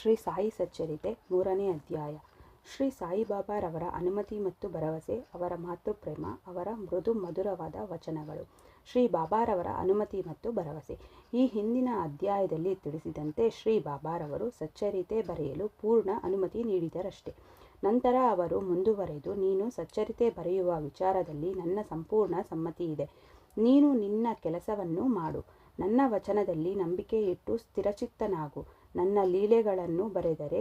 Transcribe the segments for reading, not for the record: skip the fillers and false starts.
ಶ್ರೀ ಸಾಯಿ ಸಚ್ಚರಿತೆ 3ನೇ ಅಧ್ಯಾಯ. ಶ್ರೀ ಸಾಯಿಬಾಬಾರವರ ಅನುಮತಿ ಮತ್ತು ಭರವಸೆ, ಅವರ ಮಾತೃಪ್ರೇಮ, ಅವರ ಮೃದು ಮಧುರವಾದ ವಚನಗಳು. ಶ್ರೀ ಬಾಬಾರವರ ಅನುಮತಿ ಮತ್ತು ಭರವಸೆ. ಈ ಹಿಂದಿನ ಅಧ್ಯಾಯದಲ್ಲಿ ತಿಳಿಸಿದಂತೆ ಶ್ರೀ ಬಾಬಾರವರು ಸಚ್ಚರಿತೆ ಬರೆಯಲು ಪೂರ್ಣ ಅನುಮತಿ ನೀಡಿದರಷ್ಟೇ. ನಂತರ ಅವರು ಮುಂದುವರೆದು, ನೀನು ಸಚ್ಚರಿತೆ ಬರೆಯುವ ವಿಚಾರದಲ್ಲಿ ನನ್ನ ಸಂಪೂರ್ಣ ಸಮ್ಮತಿ ಇದೆ. ನೀನು ನಿನ್ನ ಕೆಲಸವನ್ನು ಮಾಡು. ನನ್ನ ವಚನದಲ್ಲಿ ನಂಬಿಕೆ ಇಟ್ಟು ಸ್ಥಿರಚಿತ್ತನಾಗು. ನನ್ನ ಲೀಲೆಗಳನ್ನು ಬರೆದರೆ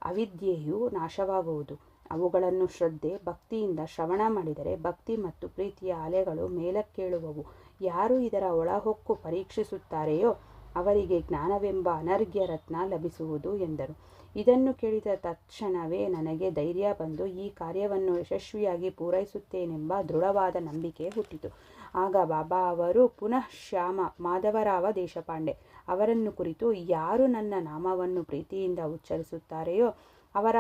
ಅವಿದ್ಯೆಯು ನಾಶವಾಗುವುದು. ಅವುಗಳನ್ನು ಶ್ರದ್ಧೆ ಭಕ್ತಿಯಿಂದ ಶ್ರವಣ ಮಾಡಿದರೆ ಭಕ್ತಿ ಮತ್ತು ಪ್ರೀತಿಯ ಅಲೆಗಳು ಮೇಲಕ್ಕೇಳುವವು. ಯಾರು ಇದರ ಒಳಹೊಕ್ಕು ಪರೀಕ್ಷಿಸುತ್ತಾರೆಯೋ ಅವರಿಗೆ ಜ್ಞಾನವೆಂಬ ಅನರ್ಘ್ಯ ರತ್ನ ಲಭಿಸುವುದು ಎಂದರು. ಇದನ್ನು ಕೇಳಿದ ತಕ್ಷಣವೇ ನನಗೆ ಧೈರ್ಯ ಬಂದು ಈ ಕಾರ್ಯವನ್ನು ಯಶಸ್ವಿಯಾಗಿ ಪೂರೈಸುತ್ತೇನೆಂಬ ದೃಢವಾದ ನಂಬಿಕೆ ಹುಟ್ಟಿತು. ಆಗ ಬಾಬಾ ಅವರು ಪುನಃ ಶ್ಯಾಮ ಮಾಧವರಾವ ದೇಶಪಾಂಡೆ ಅವರನ್ನು ಕುರಿತು, ಯಾರು ನನ್ನ ನಾಮವನ್ನು ಪ್ರೀತಿಯಿಂದ ಉಚ್ಚರಿಸುತ್ತಾರೆಯೋ ಅವರ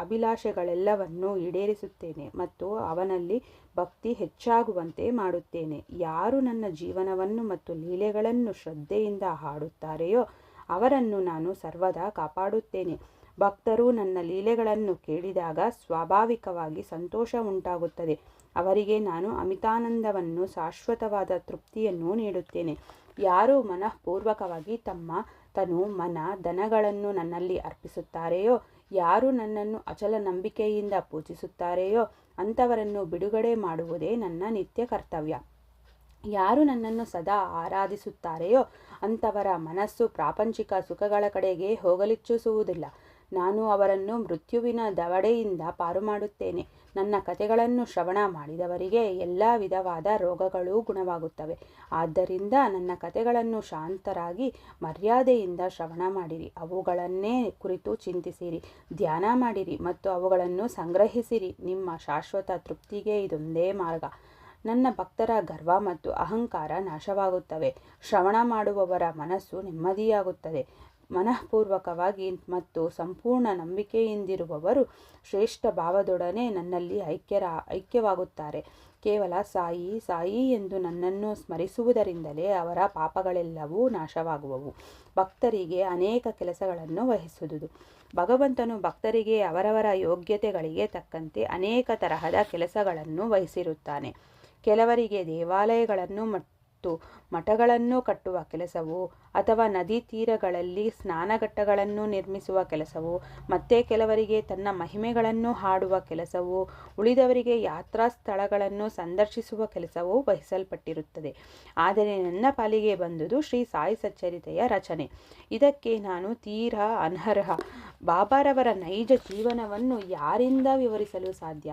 ಅಭಿಲಾಷೆಗಳೆಲ್ಲವನ್ನೂ ಈಡೇರಿಸುತ್ತೇನೆ ಮತ್ತು ಅವನಲ್ಲಿ ಭಕ್ತಿ ಹೆಚ್ಚಾಗುವಂತೆ ಮಾಡುತ್ತೇನೆ. ಯಾರು ನನ್ನ ಜೀವನವನ್ನು ಮತ್ತು ಲೀಲೆಗಳನ್ನು ಶ್ರದ್ಧೆಯಿಂದ ಹಾಡುತ್ತಾರೆಯೋ ಅವರನ್ನು ನಾನು ಸರ್ವದಾ ಕಾಪಾಡುತ್ತೇನೆ. ಭಕ್ತರು ನನ್ನ ಲೀಲೆಗಳನ್ನು ಕೇಳಿದಾಗ ಸ್ವಾಭಾವಿಕವಾಗಿ ಸಂತೋಷ ಉಂಟಾಗುತ್ತದೆ. ಅವರಿಗೆ ನಾನು ಅಮಿತಾನಂದವನ್ನು, ಶಾಶ್ವತವಾದ ತೃಪ್ತಿಯನ್ನು ನೀಡುತ್ತೇನೆ. ಯಾರು ಮನಃಪೂರ್ವಕವಾಗಿ ತಮ್ಮ ತನು ಮನ ಧನಗಳನ್ನು ನನ್ನಲ್ಲಿ ಅರ್ಪಿಸುತ್ತಾರೆಯೋ, ಯಾರು ನನ್ನನ್ನು ಅಚಲ ನಂಬಿಕೆಯಿಂದ ಪೂಜಿಸುತ್ತಾರೆಯೋ ಅಂಥವರನ್ನು ಬಿಡುಗಡೆ ಮಾಡುವುದೇ ನನ್ನ ನಿತ್ಯ ಕರ್ತವ್ಯ. ಯಾರು ನನ್ನನ್ನು ಸದಾ ಆರಾಧಿಸುತ್ತಾರೆಯೋ ಅಂಥವರ ಮನಸ್ಸು ಪ್ರಾಪಂಚಿಕ ಸುಖಗಳ ಕಡೆಗೆ ಹೋಗಲಿಚ್ಛಿಸುವುದಿಲ್ಲ. ನಾನು ಅವರನ್ನು ಮೃತ್ಯುವಿನ ದವಡೆಯಿಂದ ಪಾರು ಮಾಡುತ್ತೇನೆ. ನನ್ನ ಕಥೆಗಳನ್ನು ಶ್ರವಣ ಮಾಡಿದವರಿಗೆ ಎಲ್ಲ ವಿಧವಾದ ರೋಗಗಳೂ ಗುಣವಾಗುತ್ತವೆ. ಆದ್ದರಿಂದ ನನ್ನ ಕಥೆಗಳನ್ನು ಶಾಂತರಾಗಿ ಮರ್ಯಾದೆಯಿಂದ ಶ್ರವಣ ಮಾಡಿರಿ. ಅವುಗಳನ್ನೇ ಕುರಿತು ಚಿಂತಿಸಿರಿ, ಧ್ಯಾನ ಮಾಡಿರಿ ಮತ್ತು ಅವುಗಳನ್ನು ಸಂಗ್ರಹಿಸಿರಿ. ನಿಮ್ಮ ಶಾಶ್ವತ ತೃಪ್ತಿಗೆ ಇದೊಂದೇ ಮಾರ್ಗ. ನನ್ನ ಭಕ್ತರ ಗರ್ವ ಮತ್ತು ಅಹಂಕಾರ ನಾಶವಾಗುತ್ತವೆ. ಶ್ರವಣ ಮಾಡುವವರ ಮನಸ್ಸು ನೆಮ್ಮದಿಯಾಗುತ್ತದೆ. ಮನಃಪೂರ್ವಕವಾಗಿ ಮತ್ತು ಸಂಪೂರ್ಣ ನಂಬಿಕೆಯಿಂದಿರುವವರು ಶ್ರೇಷ್ಠ ಭಾವದೊಡನೆ ನನ್ನಲ್ಲಿ ಐಕ್ಯವಾಗುತ್ತಾರೆ. ಕೇವಲ ಸಾಯಿ ಸಾಯಿ ಎಂದು ನನ್ನನ್ನು ಸ್ಮರಿಸುವುದರಿಂದಲೇ ಅವರ ಪಾಪಗಳೆಲ್ಲವೂ ನಾಶವಾಗುವವು. ಭಕ್ತರಿಗೆ ಅನೇಕ ಕೆಲಸಗಳನ್ನು ವಹಿಸುವುದು. ಭಗವಂತನು ಭಕ್ತರಿಗೆ ಅವರವರ ಯೋಗ್ಯತೆಗಳಿಗೆ ತಕ್ಕಂತೆ ಅನೇಕ ತರಹದ ಕೆಲಸಗಳನ್ನು ವಹಿಸಿರುತ್ತಾನೆ. ಕೆಲವರಿಗೆ ದೇವಾಲಯಗಳನ್ನು ಮತ್ತು ಮಠಗಳನ್ನು ಕಟ್ಟುವ ಕೆಲಸವು, ಅಥವಾ ನದಿ ತೀರಗಳಲ್ಲಿ ಸ್ನಾನಘಟ್ಟಗಳನ್ನು ನಿರ್ಮಿಸುವ ಕೆಲಸವು, ಮತ್ತೆ ಕೆಲವರಿಗೆ ತನ್ನ ಮಹಿಮೆಗಳನ್ನು ಹಾಡುವ ಕೆಲಸವು, ಉಳಿದವರಿಗೆ ಯಾತ್ರಾ ಸ್ಥಳಗಳನ್ನು ಸಂದರ್ಶಿಸುವ ಕೆಲಸವು ವಹಿಸಲ್ಪಟ್ಟಿರುತ್ತದೆ. ಆದರೆ ನನ್ನ ಪಾಲಿಗೆ ಬಂದುದು ಶ್ರೀ ಸಾಯಿ ಸಚ್ಚರಿತೆಯ ರಚನೆ. ಇದಕ್ಕೆ ನಾನು ತೀರಾ ಅನರ್ಹ. ಬಾಬಾರವರ ನೈಜ ಜೀವನವನ್ನು ಯಾರಿಂದ ವಿವರಿಸಲು ಸಾಧ್ಯ?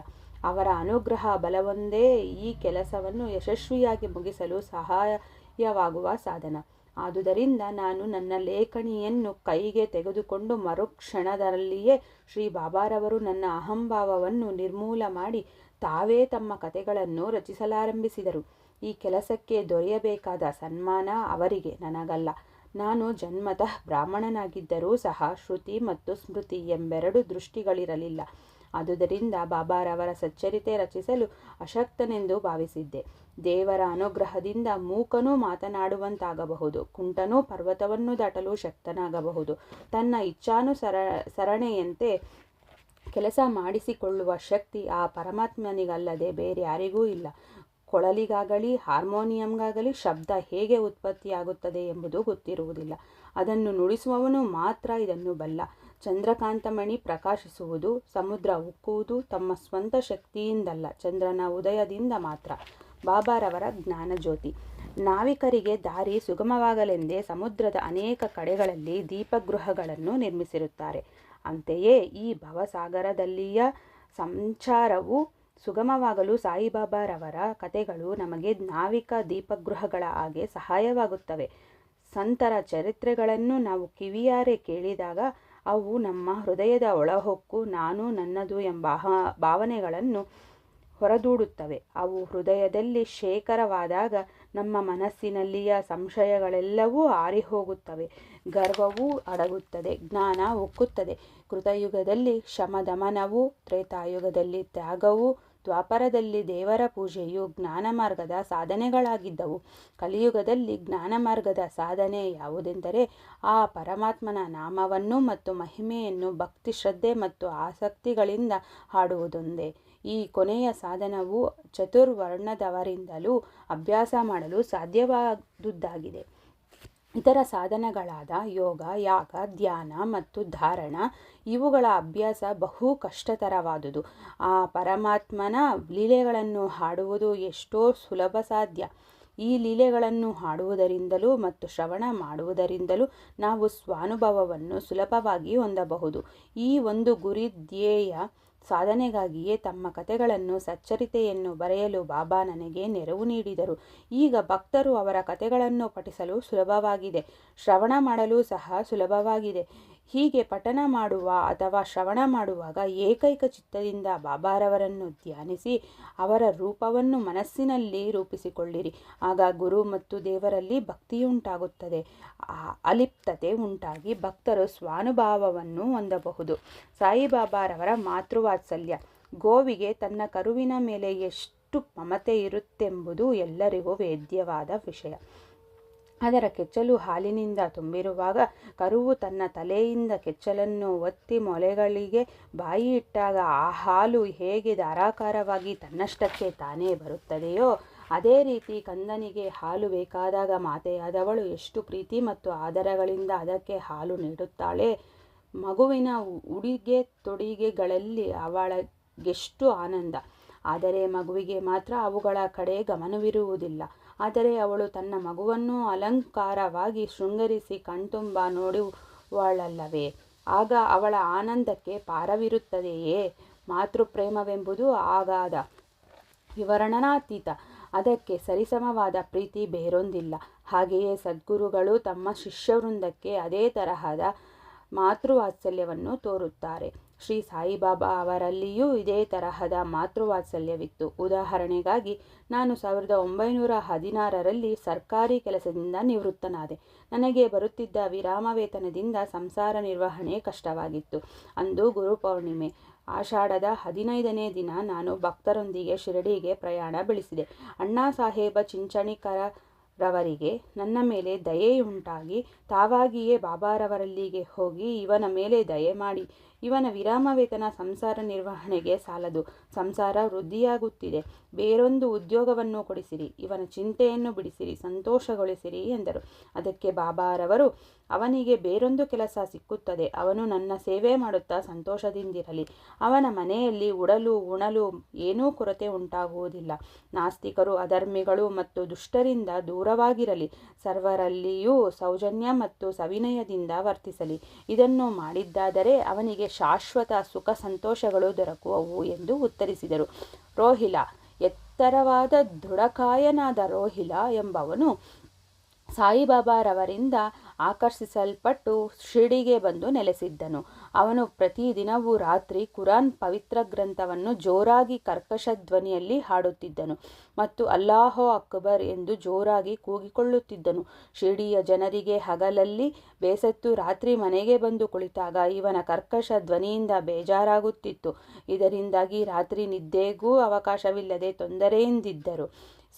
ಅವರ ಅನುಗ್ರಹ ಬಲವೊಂದೇ ಈ ಕೆಲಸವನ್ನು ಯಶಸ್ವಿಯಾಗಿ ಮುಗಿಸಲು ಸಹಾಯವಾಗುವ ಸಾಧನ. ಆದುದರಿಂದ ನಾನು ನನ್ನ ಲೇಖನಿಯನ್ನು ಕೈಗೆ ತೆಗೆದುಕೊಂಡು ಮರುಕ್ಷಣದಲ್ಲಿಯೇ ಶ್ರೀ ಬಾಬಾರವರು ನನ್ನ ಅಹಂಭಾವವನ್ನು ನಿರ್ಮೂಲ ಮಾಡಿ ತಾವೇ ತಮ್ಮ ಕಥೆಗಳನ್ನು ರಚಿಸಲಾರಂಭಿಸಿದರು. ಈ ಕೆಲಸಕ್ಕೆ ದೊರೆಯಬೇಕಾದ ಸನ್ಮಾನ ಅವರಿಗೆ, ನನಗಲ್ಲ. ನಾನು ಜನ್ಮತಃ ಬ್ರಾಹ್ಮಣನಾಗಿದ್ದರೂ ಸಹ ಶ್ರುತಿ ಮತ್ತು ಸ್ಮೃತಿ ಎಂಬೆರಡು ದೃಷ್ಟಿಗಳಿರಲಿಲ್ಲ. ಆದುದರಿಂದ ಬಾಬಾರವರ ಸಚ್ಚರಿತೆ ರಚಿಸಲು ಅಶಕ್ತನೆಂದು ಭಾವಿಸಿದ್ದೆ. ದೇವರ ಅನುಗ್ರಹದಿಂದ ಮೂಕನೂ ಮಾತನಾಡುವಂತಾಗಬಹುದು, ಕುಂಟನೂ ಪರ್ವತವನ್ನು ದಾಟಲು ಶಕ್ತನಾಗಬಹುದು. ತನ್ನ ಇಚ್ಛಾನುಸರಣೆಯಂತೆ ಕೆಲಸ ಮಾಡಿಸಿಕೊಳ್ಳುವ ಶಕ್ತಿ ಆ ಪರಮಾತ್ಮನಿಗಲ್ಲದೆ ಬೇರ್ಯಾರಿಗೂ ಇಲ್ಲ. ಕೊಳಲಿಗಾಗಲಿ ಹಾರ್ಮೋನಿಯಂಗಾಗಲಿ ಶಬ್ದ ಹೇಗೆ ಉತ್ಪತ್ತಿಯಾಗುತ್ತದೆ ಎಂಬುದು ಗೊತ್ತಿರುವುದಿಲ್ಲ. ಅದನ್ನು ನುಡಿಸುವವನು ಮಾತ್ರ ಇದನ್ನು ಬಲ್ಲ. ಚಂದ್ರಕಾಂತಮಣಿ ಪ್ರಕಾಶಿಸುವುದು, ಸಮುದ್ರ ಉಕ್ಕುವುದು ತಮ್ಮ ಸ್ವಂತ ಶಕ್ತಿಯಿಂದಲ್ಲ, ಚಂದ್ರನ ಉದಯದಿಂದ ಮಾತ್ರ. ಬಾಬಾರವರ ಜ್ಞಾನಜ್ಯೋತಿ. ನಾವಿಕರಿಗೆ ದಾರಿ ಸುಗಮವಾಗಲೆಂದೇ ಸಮುದ್ರದ ಅನೇಕ ಕಡೆಗಳಲ್ಲಿ ದೀಪಗೃಹಗಳನ್ನು ನಿರ್ಮಿಸಿರುತ್ತಾರೆ. ಅಂತೆಯೇ ಈ ಭವಸಾಗರದಲ್ಲಿಯ ಸಂಚಾರವು ಸುಗಮವಾಗಲು ಸಾಯಿಬಾಬಾರವರ ಕಥೆಗಳು ನಮಗೆ ನಾವಿಕ ದೀಪಗೃಹಗಳ ಹಾಗೆ ಸಹಾಯವಾಗುತ್ತವೆ. ಸಂತರ ಚರಿತ್ರೆಗಳನ್ನು ನಾವು ಕಿವಿಯಾರೆ ಕೇಳಿದಾಗ ಅವು ನಮ್ಮ ಹೃದಯದ ಒಳಹೊಕ್ಕು, ನಾನು ನನ್ನದು ಎಂಬ ಭಾವನೆಗಳನ್ನು ಹೊರದೂಡುತ್ತವೆ. ಅವು ಹೃದಯದಲ್ಲಿ ಶೇಖರವಾದಾಗ ನಮ್ಮ ಮನಸ್ಸಿನಲ್ಲಿಯ ಸಂಶಯಗಳೆಲ್ಲವೂ ಆರಿಹೋಗುತ್ತವೆ. ಗರ್ವವೂ ಅಡಗುತ್ತದೆ, ಜ್ಞಾನ ಉಕ್ಕುತ್ತದೆ. ಕೃತಯುಗದಲ್ಲಿ ಶಮದಮನವೂ, ತ್ರೇತಾಯುಗದಲ್ಲಿ ತ್ಯಾಗವೂ, ದ್ವಾಪರದಲ್ಲಿ ದೇವರ ಪೂಜೆಯು ಜ್ಞಾನ ಮಾರ್ಗದ ಸಾಧನೆಗಳಾಗಿದ್ದವು. ಕಲಿಯುಗದಲ್ಲಿ ಜ್ಞಾನ ಮಾರ್ಗದ ಸಾಧನೆ ಯಾವುದೆಂದರೆ ಆ ಪರಮಾತ್ಮನ ನಾಮವನ್ನು ಮತ್ತು ಮಹಿಮೆಯನ್ನು ಭಕ್ತಿ, ಶ್ರದ್ಧೆ ಮತ್ತು ಆಸಕ್ತಿಗಳಿಂದ ಹಾಡುವುದೊಂದೇ. ಈ ಕೊನೆಯ ಸಾಧನವು ಚತುರ್ವರ್ಣದವರಿಂದಲೂ ಅಭ್ಯಾಸ ಮಾಡಲು ಸಾಧ್ಯವಾದುದಾಗಿದೆ. ಇತರ ಸಾಧನಗಳಾದ ಯೋಗ, ಯಾಗ, ಧ್ಯಾನ ಮತ್ತು ಧಾರಣ ಇವುಗಳ ಅಭ್ಯಾಸ ಬಹು ಕಷ್ಟತರವಾದುದು. ಆ ಪರಮಾತ್ಮನ ಲೀಲೆಗಳನ್ನು ಹಾಡುವುದು ಎಷ್ಟೋ ಸುಲಭ ಸಾಧ್ಯ. ಈ ಲೀಲೆಗಳನ್ನು ಹಾಡುವುದರಿಂದಲೂ ಮತ್ತು ಶ್ರವಣ ಮಾಡುವುದರಿಂದಲೂ ನಾವು ಸ್ವಾನುಭವವನ್ನು ಸುಲಭವಾಗಿ ಹೊಂದಬಹುದು. ಈ ಒಂದು ಗುರಿ ಧ್ಯೇಯ ಸಾಧನೆಗಾಗಿಯೇ ತಮ್ಮ ಕಥೆಗಳನ್ನು, ಸಚ್ಚರಿತೆಯನ್ನು ಬರೆಯಲು ಬಾಬಾ ನನಗೆ ನೆರವು ನೀಡಿದರು. ಈಗ ಭಕ್ತರು ಅವರ ಕಥೆಗಳನ್ನು ಪಠಿಸಲು ಸುಲಭವಾಗಿದೆ, ಶ್ರವಣ ಮಾಡಲು ಸಹ ಸುಲಭವಾಗಿದೆ. ಹೀಗೆ ಪಠನ ಮಾಡುವ ಅಥವಾ ಶ್ರವಣ ಮಾಡುವಾಗ ಏಕೈಕ ಚಿತ್ತದಿಂದ ಬಾಬಾರವರನ್ನು ಧ್ಯಾನಿಸಿ ಅವರ ರೂಪವನ್ನು ಮನಸ್ಸಿನಲ್ಲಿ ರೂಪಿಸಿಕೊಳ್ಳಿರಿ. ಆಗ ಗುರು ಮತ್ತು ದೇವರಲ್ಲಿ ಭಕ್ತಿಯುಂಟಾಗುತ್ತದೆ. ಅಲಿಪ್ತತೆ ಉಂಟಾಗಿ ಭಕ್ತರು ಸ್ವಾನುಭಾವವನ್ನು ಹೊಂದಬಹುದು. ಸಾಯಿಬಾಬಾರವರ ಮಾತೃವಾತ್ಸಲ್ಯ. ಗೋವಿಗೆ ತನ್ನ ಕರುವಿನ ಮೇಲೆ ಎಷ್ಟು ಮಮತೆ ಇರುತ್ತೆಂಬುದು ಎಲ್ಲರಿಗೂ ವೇದ್ಯವಾದ ವಿಷಯ. ಅದರ ಕೆಚ್ಚಲು ಹಾಲಿನಿಂದ ತುಂಬಿರುವಾಗ ಕರುವು ತನ್ನ ತಲೆಯಿಂದ ಕೆಚ್ಚಲನ್ನು ಒತ್ತಿ ಮೊಲೆಗಳಿಗೆ ಬಾಯಿ ಇಟ್ಟಾಗ ಆ ಹಾಲು ಹೇಗೆ ಧಾರಾಕಾರವಾಗಿ ತನ್ನಷ್ಟಕ್ಕೆ ತಾನೇ ಬರುತ್ತದೆಯೋ ಅದೇ ರೀತಿ ಕಂದನಿಗೆ ಹಾಲು ಬೇಕಾದಾಗ ಮಾತೆಯಾದವಳು ಎಷ್ಟು ಪ್ರೀತಿ ಮತ್ತು ಆದರಗಳಿಂದ ಅದಕ್ಕೆ ಹಾಲು ನೀಡುತ್ತಾಳೆ. ಮಗುವಿನ ಉಡುಗೆ ತೊಡುಗೆಗಳಲ್ಲಿ ಅವಳಿಗೆಷ್ಟು ಆನಂದ. ಆದರೆ ಮಗುವಿಗೆ ಮಾತ್ರ ಅವುಗಳ ಕಡೆ ಗಮನವಿರುವುದಿಲ್ಲ. ಆದರೆ ಅವಳು ತನ್ನ ಮಗುವನ್ನು ಅಲಂಕಾರವಾಗಿ ಶೃಂಗರಿಸಿ ಕಣ್ತುಂಬ ನೋಡುವಳಲ್ಲವೇ? ಆಗ ಅವಳ ಆನಂದಕ್ಕೆ ಪಾರವಿರುತ್ತದೆಯೇ? ಮಾತೃಪ್ರೇಮವೆಂಬುದು ಅಗಾಧ, ವಿವರಣಾತೀತ. ಅದಕ್ಕೆ ಸರಿಸಮವಾದ ಪ್ರೀತಿ ಬೇರೊಂದಿಲ್ಲ. ಹಾಗೆಯೇ ಸದ್ಗುರುಗಳು ತಮ್ಮ ಶಿಷ್ಯವೃಂದಕ್ಕೆ ಅದೇ ತರಹದ ಮಾತೃವಾತ್ಸಲ್ಯವನ್ನು ತೋರುತ್ತಾರೆ. ಶ್ರೀ ಸಾಯಿಬಾಬಾ ಅವರಲ್ಲಿಯೂ ಇದೇ ತರಹದ ಮಾತೃವಾತ್ಸಲ್ಯವಿತ್ತು. ಉದಾಹರಣೆಗಾಗಿ, ನಾನು 1916ರಲ್ಲಿ ಸರ್ಕಾರಿ ಕೆಲಸದಿಂದ ನಿವೃತ್ತನಾದೆ. ನನಗೆ ಬರುತ್ತಿದ್ದ ವಿರಾಮ ವೇತನದಿಂದ ಸಂಸಾರ ನಿರ್ವಹಣೆ ಕಷ್ಟವಾಗಿತ್ತು. ಅಂದು ಗುರುಪೌರ್ಣಿಮೆ. ಆಷಾಢದ 15ನೇ ದಿನ ನಾನು ಭಕ್ತರೊಂದಿಗೆ ಶಿರಡಿಗೆ ಪ್ರಯಾಣ ಬೆಳೆಸಿದೆ. ಅಣ್ಣಾ ಸಾಹೇಬ ಚಿಂಚಣಿಕರವರಿಗೆ ನನ್ನ ಮೇಲೆ ದಯೆಯುಂಟಾಗಿ ತಾವಾಗಿಯೇ ಬಾಬಾರವರಲ್ಲಿಗೆ ಹೋಗಿ, ಇವನ ಮೇಲೆ ದಯೆ ಮಾಡಿ, ಇವನ ವಿರಾಮ ವೇತನ ಸಂಸಾರ ನಿರ್ವಹಣೆಗೆ ಸಾಲದು, ಸಂಸಾರ ವೃದ್ಧಿಯಾಗುತ್ತಿದೆ, ಬೇರೊಂದು ಉದ್ಯೋಗವನ್ನು ಕೊಡಿಸಿರಿ, ಇವನ ಚಿಂತೆಯನ್ನು ಬಿಡಿಸಿರಿ, ಸಂತೋಷಗೊಳಿಸಿರಿ ಎಂದರು. ಅದಕ್ಕೆ ಬಾಬಾರವರು, ಅವನಿಗೆ ಬೇರೊಂದು ಕೆಲಸ ಸಿಕ್ಕುತ್ತದೆ, ಅವನು ನನ್ನ ಸೇವೆ ಮಾಡುತ್ತಾ ಸಂತೋಷದಿಂದಿರಲಿ, ಅವನ ಮನೆಯಲ್ಲಿ ಉಡಲು ಉಣಲು ಏನೂ ಕೊರತೆ ಉಂಟಾಗುವುದಿಲ್ಲ, ನಾಸ್ತಿಕರು, ಅಧರ್ಮಿಗಳು ಮತ್ತು ದುಷ್ಟರಿಂದ ದೂರವಾಗಿರಲಿ, ಸರ್ವರಲ್ಲಿಯೂ ಸೌಜನ್ಯ ಮತ್ತು ಸವಿನಯದಿಂದ ವರ್ತಿಸಲಿ. ಇದನ್ನು ಮಾಡಿದ್ದಾದರೆ ಅವನಿಗೆ ಶಾಶ್ವತ ಸುಖ ಸಂತೋಷಗಳು ದೊರಕುವವು ಎಂದು ಉತ್ತರಿಸಿದರು. ರೋಹಿಲಾ. ಎತ್ತರವಾದ ದೃಢಕಾಯನಾದ ರೋಹಿಲಾ ಎಂಬವನು ಸಾಯಿಬಾಬಾರವರಿಂದ ಆಕರ್ಷಿಸಲ್ಪಟ್ಟು ಶಿರ್ಡಿಗೆ ಬಂದು ನೆಲೆಸಿದ್ದನು. ಅವನು ಪ್ರತಿದಿನವೂ ರಾತ್ರಿ ಕುರಾನ್ ಪವಿತ್ರ ಗ್ರಂಥವನ್ನು ಜೋರಾಗಿ ಕರ್ಕಶ ಧ್ವನಿಯಲ್ಲಿ ಹಾಡುತ್ತಿದ್ದನು ಮತ್ತು ಅಲ್ಲಾಹು ಅಕ್ಬರ್ ಎಂದು ಜೋರಾಗಿ ಕೂಗಿಕೊಳ್ಳುತ್ತಿದ್ದನು. ಶಿರ್ಡಿಯ ಜನರಿಗೆ ಹಗಲಲ್ಲಿ ಬೇಸತ್ತು ರಾತ್ರಿ ಮನೆಗೆ ಬಂದು ಕುಳಿತಾಗ ಇವನ ಕರ್ಕಶ ಧ್ವನಿಯಿಂದ ಬೇಜಾರಾಗುತ್ತಿತ್ತು. ಇದರಿಂದಾಗಿ ರಾತ್ರಿ ನಿದ್ದೆಗೂ ಅವಕಾಶವಿಲ್ಲದೆ ತೊಂದರೆಯಿಂದಿದ್ದರು.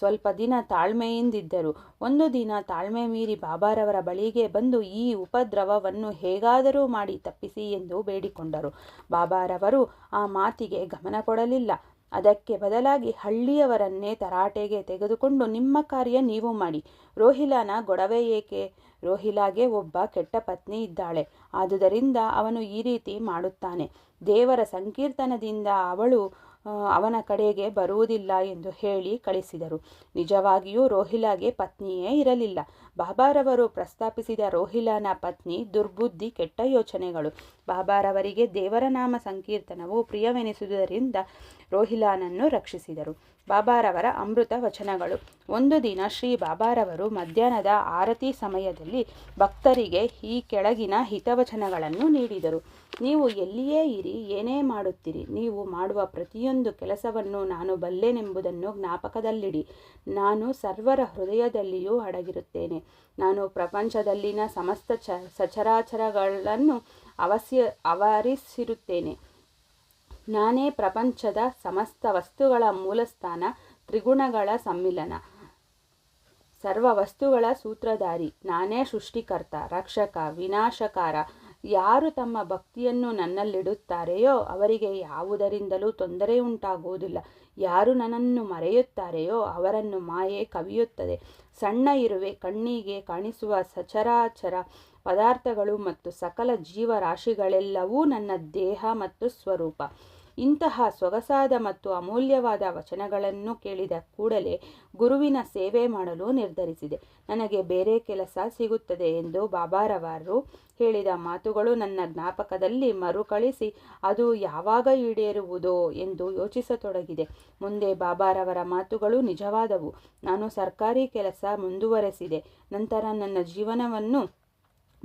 ಸ್ವಲ್ಪ ದಿನ ತಾಳ್ಮೆಯಿಂದಿದ್ದರು. ಒಂದು ದಿನ ತಾಳ್ಮೆ ಮೀರಿ ಬಾಬಾರವರ ಬಳಿಗೆ ಬಂದು ಈ ಉಪದ್ರವವನ್ನು ಹೇಗಾದರೂ ಮಾಡಿ ತಪ್ಪಿಸಿ ಎಂದು ಬೇಡಿಕೊಂಡರು. ಬಾಬಾರವರು ಆ ಮಾತಿಗೆ ಗಮನ ಕೊಡಲಿಲ್ಲ. ಅದಕ್ಕೆ ಬದಲಾಗಿ ಹಳ್ಳಿಯವರನ್ನೇ ತರಾಟೆಗೆ ತೆಗೆದುಕೊಂಡು, ನಿಮ್ಮ ಕಾರ್ಯ ನೀವು ಮಾಡಿ, ರೋಹಿಲಾನ ಗೊಡವೆ ಏಕೆ? ರೋಹಿಲಾಗೆ ಒಬ್ಬ ಕೆಟ್ಟ ಪತ್ನಿ ಇದ್ದಾಳೆ, ಆದುದರಿಂದ ಅವನು ಈ ರೀತಿ ಮಾಡುತ್ತಾನೆ. ದೇವರ ಸಂಕೀರ್ತನದಿಂದ ಅವಳು ಅವನ ಕಡೆಗೆ ಬರುವುದಿಲ್ಲ ಎಂದು ಹೇಳಿ ಕಳಿಸಿದರು. ನಿಜವಾಗಿಯೂ ರೋಹಿಲಾಗೆ ಪತ್ನಿಯೇ ಇರಲಿಲ್ಲ. ಬಾಬಾರವರು ಪ್ರಸ್ತಾಪಿಸಿದ ರೋಹಿಲಾನ ಪತ್ನಿ ದುರ್ಬುದ್ಧಿ, ಕೆಟ್ಟ ಯೋಚನೆಗಳು. ಬಾಬಾರವರಿಗೆ ದೇವರ ನಾಮ ಸಂಕೀರ್ತನವು ಪ್ರಿಯವೆನಿಸುವುದರಿಂದ ರೋಹಿಲಾನನ್ನು ರಕ್ಷಿಸಿದರು. ಬಾಬಾರವರ ಅಮೃತ ವಚನಗಳು. ಒಂದು ದಿನ ಶ್ರೀ ಬಾಬಾರವರು ಮಧ್ಯಾಹ್ನದ ಆರತಿ ಸಮಯದಲ್ಲಿ ಭಕ್ತರಿಗೆ ಈ ಕೆಳಗಿನ ಹಿತವಚನಗಳನ್ನು ನೀಡಿದರು. ನೀವು ಎಲ್ಲಿಯೇ ಇರಿ, ಏನೇ ಮಾಡುತ್ತೀರಿ, ನೀವು ಮಾಡುವ ಪ್ರತಿಯೊಂದು ಕೆಲಸವನ್ನು ನಾನು ಬಲ್ಲೆನೆಂಬುದನ್ನು ಜ್ಞಾಪಕದಲ್ಲಿಡಿ. ನಾನು ಸರ್ವರ ಹೃದಯದಲ್ಲಿಯೂ ಅಡಗಿರುತ್ತೇನೆ. ನಾನು ಪ್ರಪಂಚದಲ್ಲಿನ ಸಮಸ್ತ ಸಚರಾಚರಗಳನ್ನು ಆವರಿಸಿರುತ್ತೇನೆ. ನಾನೇ ಪ್ರಪಂಚದ ಸಮಸ್ತ ವಸ್ತುಗಳ ಮೂಲಸ್ಥಾನ, ತ್ರಿಗುಣಗಳ ಸಮ್ಮಿಲನ, ಸರ್ವ ವಸ್ತುಗಳ ಸೂತ್ರಧಾರಿ. ನಾನೇ ಸೃಷ್ಟಿಕರ್ತ, ರಕ್ಷಕ, ವಿನಾಶಕಾರ. ಯಾರು ತಮ್ಮ ಭಕ್ತಿಯನ್ನು ನನ್ನಲ್ಲಿಡುತ್ತಾರೆಯೋ ಅವರಿಗೆ ಯಾವುದರಿಂದಲೂ ತೊಂದರೆ ಉಂಟಾಗುವುದಿಲ್ಲ. ಯಾರು ನನ್ನನ್ನು ಮರೆಯುತ್ತಾರೆಯೋ ಅವರನ್ನು ಮಾಯೆ ಕವಿಯುತ್ತದೆ. ಸಣ್ಣ ಇರುವೆ, ಕಣ್ಣಿಗೆ ಕಾಣಿಸುವ ಸಚರಾಚರ ಪದಾರ್ಥಗಳು ಮತ್ತು ಸಕಲ ಜೀವರಾಶಿಗಳೆಲ್ಲವೂ ನನ್ನ ದೇಹ ಮತ್ತು ಸ್ವರೂಪ. ಇಂತಹ ಸೊಗಸಾದ ಮತ್ತು ಅಮೂಲ್ಯವಾದ ವಚನಗಳನ್ನು ಕೇಳಿದ ಕೂಡಲೇ ಗುರುವಿನ ಸೇವೆ ಮಾಡಲು ನಿರ್ಧರಿಸಿದೆ. ನನಗೆ ಬೇರೆ ಕೆಲಸ ಸಿಗುತ್ತದೆ ಎಂದು ಬಾಬಾರವರು ಹೇಳಿದ ಮಾತುಗಳು ನನ್ನ ಜ್ಞಾಪಕದಲ್ಲಿ ಮರುಕಳಿಸಿ ಅದು ಯಾವಾಗ ಈಡೇರುವುದೋ ಎಂದು ಯೋಚಿಸತೊಡಗಿದೆ. ಮುಂದೆ ಬಾಬಾರವರ ಮಾತುಗಳು ನಿಜವಾದವು. ನಾನು ಸರ್ಕಾರಿ ಕೆಲಸ ಮುಂದುವರೆಸಿದೆ. ನಂತರ ನನ್ನ ಜೀವನವನ್ನು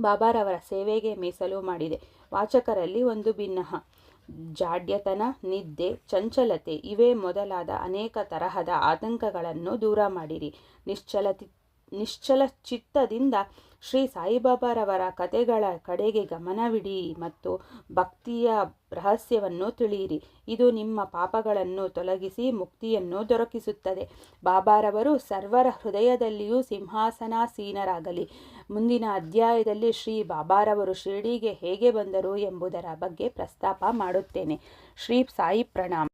ಬಾಬಾರವರ ಸೇವೆಗೆ ಮೀಸಲು ಮಾಡಿದೆ. ವಾಚಕರಲ್ಲಿ ಒಂದು ಭಿನ್ನಹ. ಜಾಡ್ಯತನ, ನಿದ್ದೆ, ಚಂಚಲತೆ ಇವೇ ಮೊದಲಾದ ಅನೇಕ ತರಹದ ಆತಂಕಗಳನ್ನು ದೂರ ಮಾಡಿರಿ. ನಿಶ್ಚಲ ಚಿತ್ತದಿಂದ ಶ್ರೀ ಸಾಯಿಬಾಬಾರವರ ಕಥೆಗಳ ಕಡೆಗೆ ಗಮನವಿಡಿ ಮತ್ತು ಭಕ್ತಿಯ ರಹಸ್ಯವನ್ನು ತಿಳಿಯಿರಿ. ಇದು ನಿಮ್ಮ ಪಾಪಗಳನ್ನು ತೊಲಗಿಸಿ ಮುಕ್ತಿಯನ್ನು ದೊರಕಿಸುತ್ತದೆ. ಬಾಬಾರವರು ಸರ್ವರ ಹೃದಯದಲ್ಲಿಯೂ ಸಿಂಹಾಸನಾಸೀನರಾಗಲಿ. ಮುಂದಿನ ಅಧ್ಯಾಯದಲ್ಲಿ ಶ್ರೀ ಬಾಬಾರವರು ಶಿರ್ಡಿಗೆ ಹೇಗೆ ಬಂದರು ಎಂಬುದರ ಬಗ್ಗೆ ಪ್ರಸ್ತಾಪ ಮಾಡುತ್ತೇನೆ. ಶ್ರೀ ಸಾಯಿ ಪ್ರಣಾಮ.